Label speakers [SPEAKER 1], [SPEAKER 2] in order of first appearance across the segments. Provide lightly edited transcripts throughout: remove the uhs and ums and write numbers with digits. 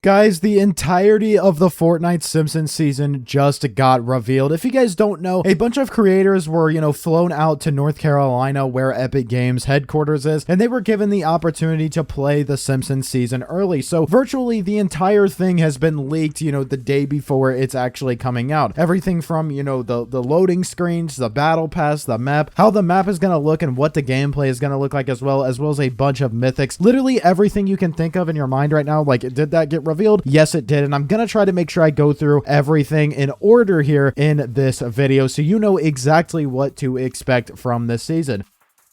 [SPEAKER 1] Guys, the entirety of the Fortnite Simpsons season just got revealed. If you guys don't know, a bunch of creators were, flown out to North Carolina where Epic Games headquarters is, and they were given the opportunity to play the Simpsons season early. So virtually the entire thing has been leaked, the day before it's actually coming out. Everything from, the loading screens, the battle pass, the map, how the map is going to look and what the gameplay is going to look like as well as a bunch of mythics. Literally everything you can think of in your mind right now. Like, did that get revealed? Yes, it did. And I'm going to try to make sure I go through everything in order here in this video so you know exactly what to expect from this season.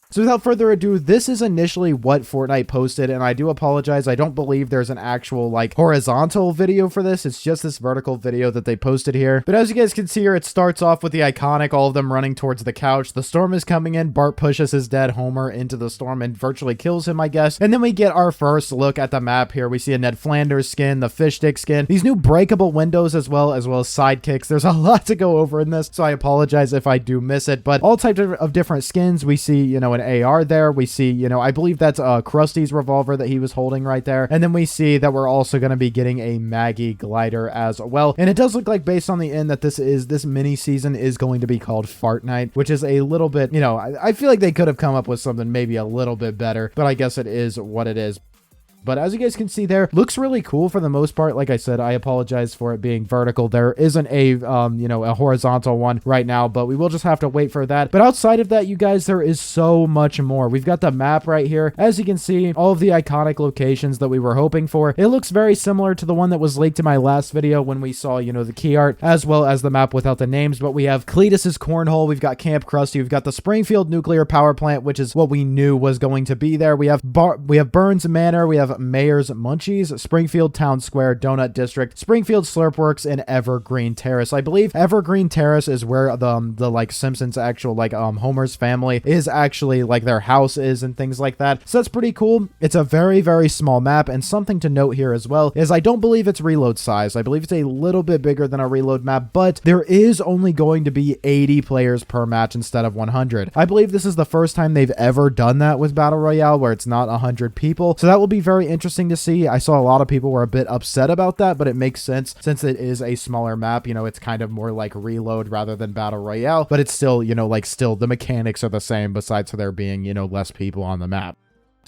[SPEAKER 1] So without further ado, this is initially what Fortnite posted, and I do apologize. I don't believe there's an actual horizontal video for this. It's just this vertical video that they posted here. But as you guys can see here, it starts off with the iconic, all of them running towards the couch. The storm is coming in. Bart pushes his dead Homer into the storm and virtually kills him, I guess. And then we get our first look at the map here. We see a Ned Flanders skin, the fish stick skin, these new breakable windows as well as sidekicks. There's a lot to go over in this, so I apologize if I do miss it. But all types of different skins. We see, an AR there. We see, I believe that's Krusty's revolver that he was holding right there. And then we see that we're also going to be getting a Maggie glider as well. And it does look like, based on the end, that this mini season is going to be called Fartnite, which is a little bit, I feel like they could have come up with something maybe a little bit better, but I guess it is what it is. But as you guys can see there, looks really cool for the most part. Like I said, I apologize for it being vertical. There isn't a horizontal one right now, but we will just have to wait for that. But outside of that, you guys, there is so much more. We've got the map right here. As you can see, all of the iconic locations that we were hoping for. It looks very similar to the one that was leaked in my last video when we saw, the key art, as well as the map without the names. But we have Cletus's Cornhole. We've got Camp Krusty. We've got the Springfield Nuclear Power Plant, which is what we knew was going to be there. We have Burns Manor. We have Mayor's Munchies, Springfield Town Square, Donut District, Springfield Slurpworks, and Evergreen Terrace. I believe Evergreen Terrace is where the Simpsons actual Homer's family is actually their house is and things like that. So that's pretty cool. It's a very, very small map, and something to note here as well is I don't believe it's reload size. I believe it's a little bit bigger than a reload map, but there is only going to be 80 players per match instead of 100. I believe this is the first time they've ever done that with Battle Royale where it's not 100 people. So that will be very interesting to see. I saw a lot of people were a bit upset about that, but it makes sense since it is a smaller map. It's kind of more like reload rather than Battle Royale, but it's still, still the mechanics are the same besides for there being, less people on the map.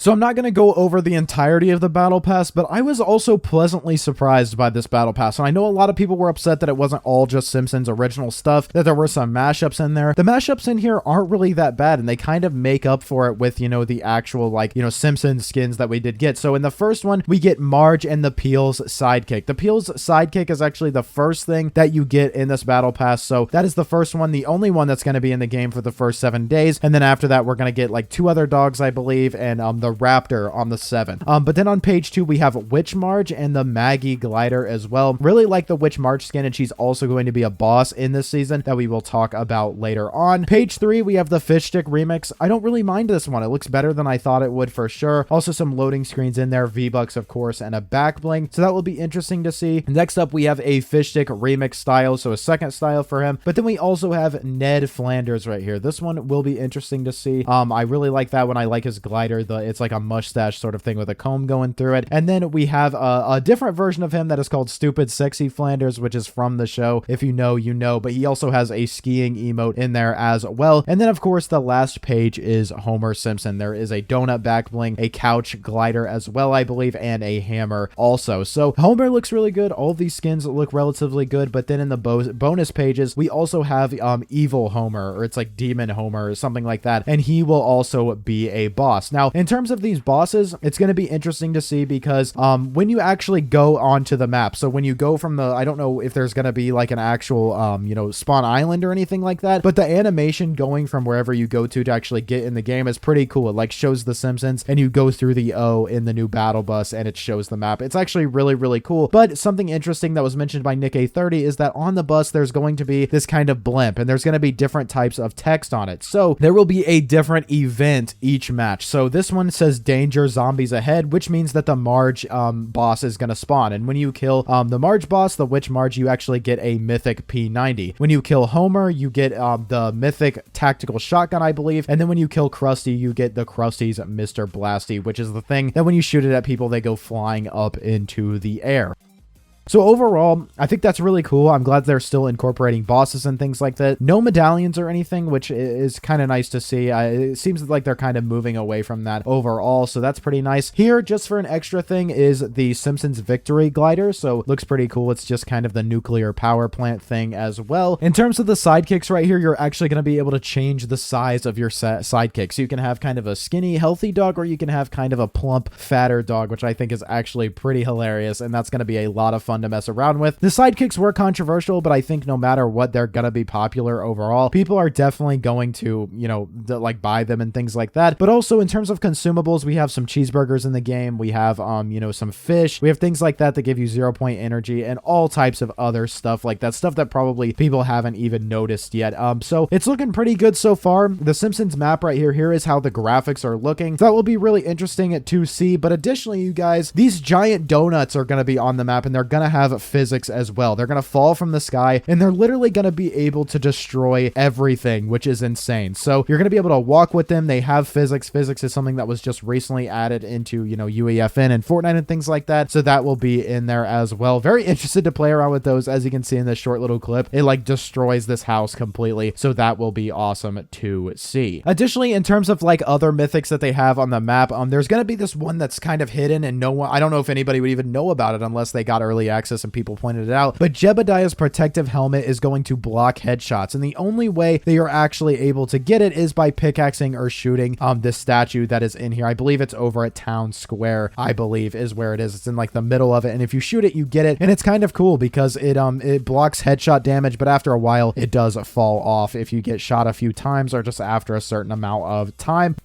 [SPEAKER 1] So I'm not going to go over the entirety of the Battle Pass, but I was also pleasantly surprised by this Battle Pass. And I know a lot of people were upset that it wasn't all just Simpsons original stuff, that there were some mashups in there. The mashups in here aren't really that bad, and they kind of make up for it with, the actual, Simpsons skins that we did get. So in the first one, we get Marge and the Peels sidekick. The Peels sidekick is actually the first thing that you get in this Battle Pass. So that is the first one, the only one that's going to be in the game for the first 7 days. And then after that, we're going to get 2 other dogs, I believe, and the Raptor on the 7th. But then on page 2 we have Witch Marge and the Maggie glider as well. Really like the Witch Marge skin, and she's also going to be a boss in this season that we will talk about later on. Page 3 we have the Fish Stick remix. I don't really mind this one. It looks better than I thought it would for sure. Also some loading screens in there, V-Bucks of course, and a back bling, so that will be interesting to see. Next up we have a Fish Stick remix style, so a second style for him. But then we also have Ned Flanders right here. This one will be interesting to see. I really like that one. I like his glider. It's like a mustache sort of thing with a comb going through it. And then we have a different version of him that is called Stupid Sexy Flanders, which is from the show. If you know, you know, but he also has a skiing emote in there as well. And then of course the last page is Homer Simpson. There is a donut back bling, a couch glider as well, I believe, and a hammer also. So Homer looks really good. All of these skins look relatively good, but then in the bonus pages we also have Evil Homer, or it's like Demon Homer or something like that, and he will also be a boss. Now in terms of these bosses, it's going to be interesting to see because when you actually go onto the map, so when you go from the, I don't know if there's going to be an actual spawn island or anything like that, but the animation going from wherever you go to actually get in the game is pretty cool. It shows the Simpsons, and you go through the O in the new battle bus and it shows the map. It's actually really, really cool. But something interesting that was mentioned by Nick A30 is that on the bus there's going to be this kind of blimp, and there's going to be different types of text on it. So there will be a different event each match. So this one says danger zombies ahead, which means that the Marge boss is going to spawn. And when you kill the Marge boss, the Witch Marge, you actually get a mythic P90. When you kill Homer, you get the mythic tactical shotgun, I believe. And then when you kill Krusty, you get the Krusty's Mr. Blasty, which is the thing that when you shoot it at people, they go flying up into the air. So overall, I think that's really cool. I'm glad they're still incorporating bosses and things like that. No medallions or anything, which is kind of nice to see. It seems like they're kind of moving away from that overall, so that's pretty nice. Here, just for an extra thing, is the Simpsons Victory Glider, so looks pretty cool. It's just kind of the nuclear power plant thing as well. In terms of the sidekicks right here, you're actually going to be able to change the size of your sidekick. So you can have kind of a skinny, healthy dog, or you can have kind of a plump, fatter dog, which I think is actually pretty hilarious, and that's going to be a lot of fun to mess around with. The sidekicks were controversial, but I think no matter what, they're going to be popular overall. People are definitely going to, you know, like buy them and things like that. But also in terms of consumables, we have some cheeseburgers in the game. We have, you know, some fish. We have things like that give you 0-point energy and all types of other stuff like that. Stuff that probably people haven't even noticed yet. So it's looking pretty good so far. The Simpsons map right here is how the graphics are looking. So that will be really interesting to see. But additionally, you guys, these giant donuts are going to be on the map, and they're going to have physics as well. They're going to fall from the sky, and they're literally going to be able to destroy everything, which is insane. So you're going to be able to walk with them. They have physics. Physics is something that was just recently added into, you know, UEFN and Fortnite and things like that. So that will be in there as well. Very interested to play around with those. As you can see in this short little clip, it like destroys this house completely. So that will be awesome to see. Additionally, in terms of like other mythics that they have on the map, there's going to be this one that's kind of hidden, and no one, I don't know if anybody would even know about it unless they got early access and people pointed it out. But Jebediah's protective helmet is going to block headshots, and the only way that you're actually able to get it is by pickaxing or shooting this statue that is in here. I believe it's over at Town Square, I believe is where it is. It's in like the middle of it, and if you shoot it, you get it, and it's kind of cool because it blocks headshot damage, but after a while it does fall off if you get shot a few times or just after a certain amount of time,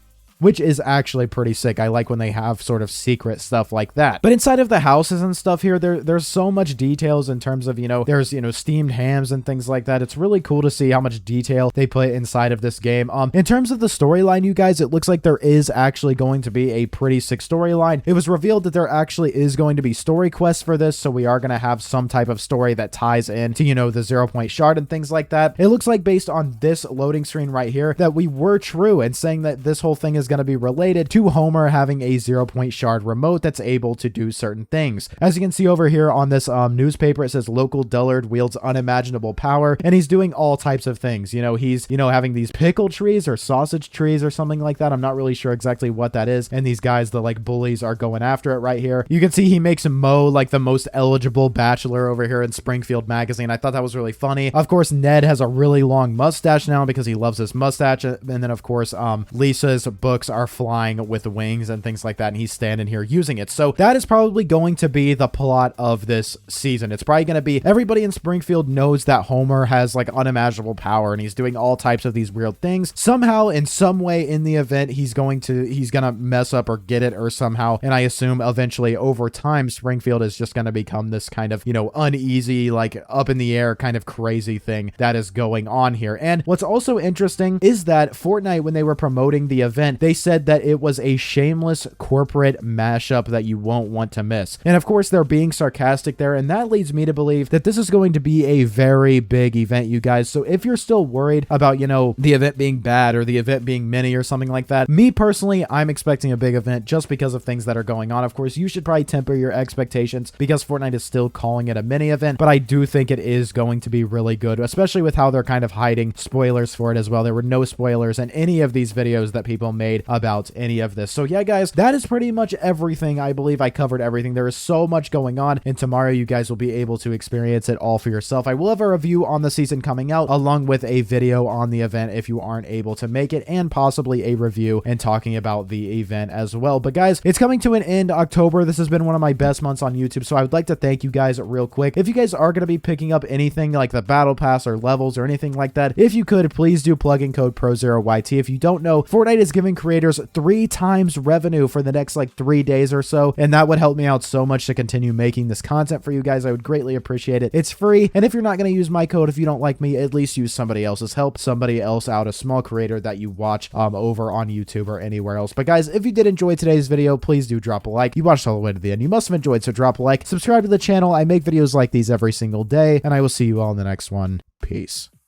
[SPEAKER 1] which is actually pretty sick. I like when they have sort of secret stuff like that. But inside of the houses and stuff here, there's so much details in terms of, you know, there's, you know, steamed hams and things like that. It's really cool to see how much detail they put inside of this game. In terms of the storyline, you guys, it looks like there is actually going to be a pretty sick storyline. It was revealed that there actually is going to be story quests for this, so we are going to have some type of story that ties in to, you know, the 0-point shard and things like that. It looks like based on this loading screen right here that we were true in saying that this whole thing is going to be related to Homer having a 0-point shard remote that's able to do certain things. As you can see over here on this newspaper, it says local dullard wields unimaginable power, and he's doing all types of things. You know, he's, you know, having these pickle trees or sausage trees or something like that. I'm not really sure exactly what that is. And these guys, the like bullies, are going after it right here. You can see he makes Mo like the most eligible bachelor over here in Springfield magazine. I thought that was really funny. Of course, Ned has a really long mustache now because he loves his mustache. And then of course, Lisa's books are flying with wings and things like that, and he's standing here using it. So that is probably going to be the plot of this season. It's probably going to be everybody in Springfield knows that Homer has like unimaginable power, and he's doing all types of these weird things. Somehow, in some way in the event, he's gonna mess up or get it or somehow, and I assume eventually over time Springfield is just going to become this kind of, you know, uneasy, like up in the air kind of crazy thing that is going on here. And what's also interesting is that Fortnite, when they were promoting the event, they said that it was a shameless corporate mashup that you won't want to miss. And of course, they're being sarcastic there, and that leads me to believe that this is going to be a very big event, you guys. So if you're still worried about, you know, the event being bad or the event being mini or something like that, me personally, I'm expecting a big event just because of things that are going on. Of course, you should probably temper your expectations because Fortnite is still calling it a mini event, but I do think it is going to be really good, especially with how they're kind of hiding spoilers for it as well. There were no spoilers in any of these videos that people made about any of this. So yeah, guys, that is pretty much everything. I believe I covered everything. There is so much going on, and tomorrow you guys will be able to experience it all for yourself. I will have a review on the season coming out along with a video on the event if you aren't able to make it, and possibly a review and talking about the event as well. But guys, it's coming to an end. October, this has been one of my best months on YouTube, so I would like to thank you guys real quick. If you guys are going to be picking up anything like the battle pass or levels or anything like that, if you could, please do plug in code PROZEROYT. If you don't know, Fortnite is giving creators 3 times revenue for the next like 3 days or so, and that would help me out so much to continue making this content for you guys. I would greatly appreciate it. It's free, and if you're not going to use my code, if you don't like me, at least use somebody else's. Help somebody else out, a small creator that you watch over on YouTube or anywhere else. But guys, if you did enjoy today's video, please do drop a like. You watched all the way to the end, you must have enjoyed, so drop a like. Subscribe to the channel. I make videos like these every single day, and I will see you all in the next one. Peace.